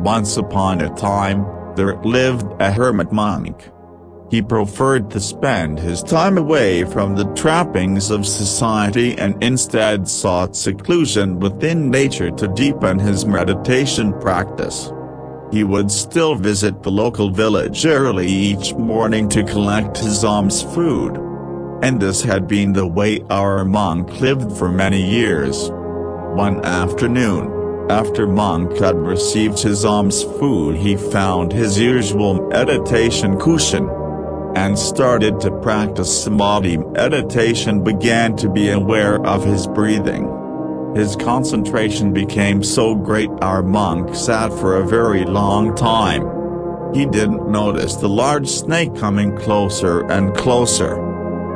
Once upon a time, there lived a hermit monk. He preferred to spend his time away from the trappings of society and instead sought seclusion within nature to deepen his meditation practice. He would still visit the local village early each morning to collect his alms food. And this had been the way our monk lived for many years. One afternoon, after monk had received his alms food, he found his usual meditation cushion and started to practice samadhi meditation. Began to be aware of his breathing. His concentration became so great our monk sat for a very long time. He didn't notice the large snake coming closer and closer.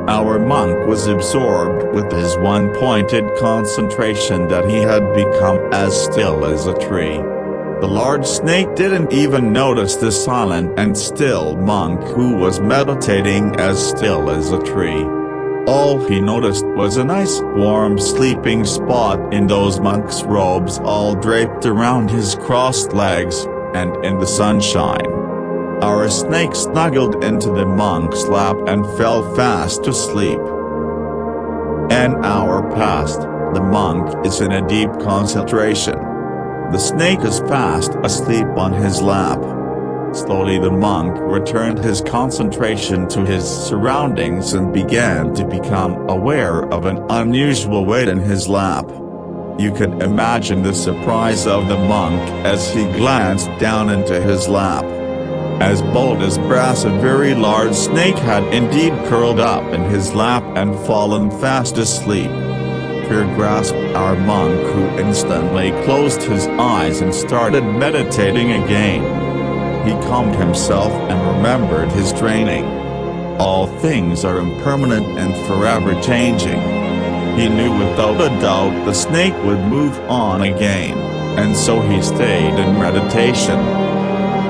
Our monk was absorbed with his one-pointed concentration that he had become as still as a tree. The large snake didn't even notice the silent and still monk who was meditating as still as a tree. All he noticed was a nice warm sleeping spot in those monk's robes all draped around his crossed legs, and in the sunshine. Our snake snuggled into the monk's lap and fell fast asleep. An hour passed. The monk is in a deep concentration. The snake is fast asleep on his lap. Slowly the monk returned his concentration to his surroundings and began to become aware of an unusual weight in his lap. You can imagine the surprise of the monk as he glanced down into his lap. As bold as brass, a very large snake had indeed curled up in his lap and fallen fast asleep. Fear grasped our monk, who instantly closed his eyes and started meditating again. He calmed himself and remembered his training. All things are impermanent and forever changing. He knew without a doubt the snake would move on again, and so he stayed in meditation.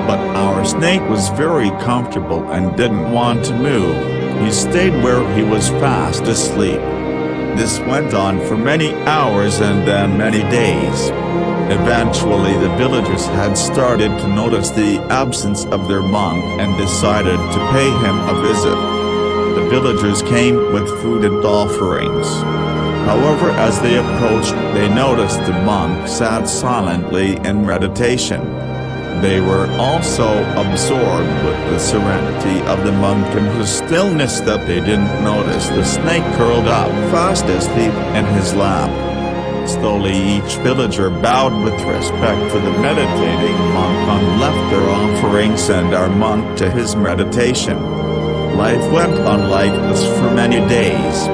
But our snake was very comfortable and didn't want to move. He stayed where he was fast asleep. This went on for many hours and then many days. Eventually the villagers had started to notice the absence of their monk and decided to pay him a visit. The villagers came with food and offerings. However, as they approached, they noticed the monk sat silently in meditation. They were also absorbed with the serenity of the monk and his stillness that they didn't notice the snake curled up fast asleep in his lap. Slowly each villager bowed with respect for the meditating monk and left their offerings and our monk to his meditation. Life went on like this for many days.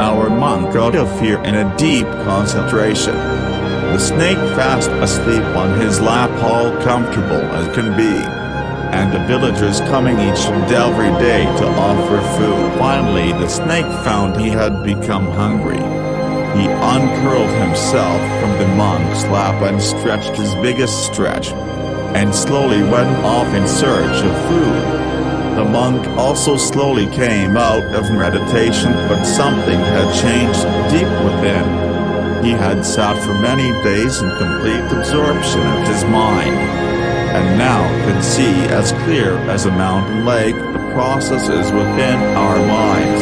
Our monk out of fear in a deep concentration. The snake fast asleep on his lap, all comfortable as can be. And the villagers coming each and every day to offer food. Finally the snake found he had become hungry. He uncurled himself from the monk's lap and stretched his biggest stretch, and slowly went off in search of food. The monk also slowly came out of meditation, but something had changed deep within. He had sat for many days in complete absorption of his mind, and now could see as clear as a mountain lake the processes within our minds.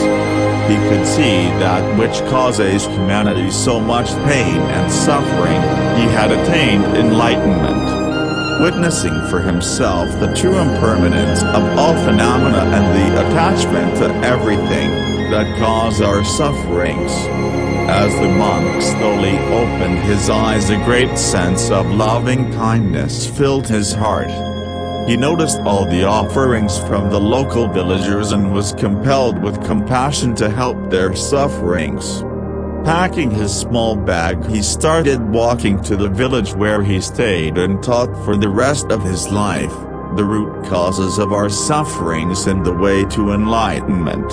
He could see that which causes humanity so much pain and suffering. He had attained enlightenment, witnessing for himself the true impermanence of all phenomena and the attachment to everything that cause our sufferings. As the monk slowly opened his eyes, a great sense of loving kindness filled his heart. He noticed all the offerings from the local villagers and was compelled with compassion to help their sufferings. Packing his small bag, he started walking to the village where he stayed and taught for the rest of his life the root causes of our sufferings and the way to enlightenment.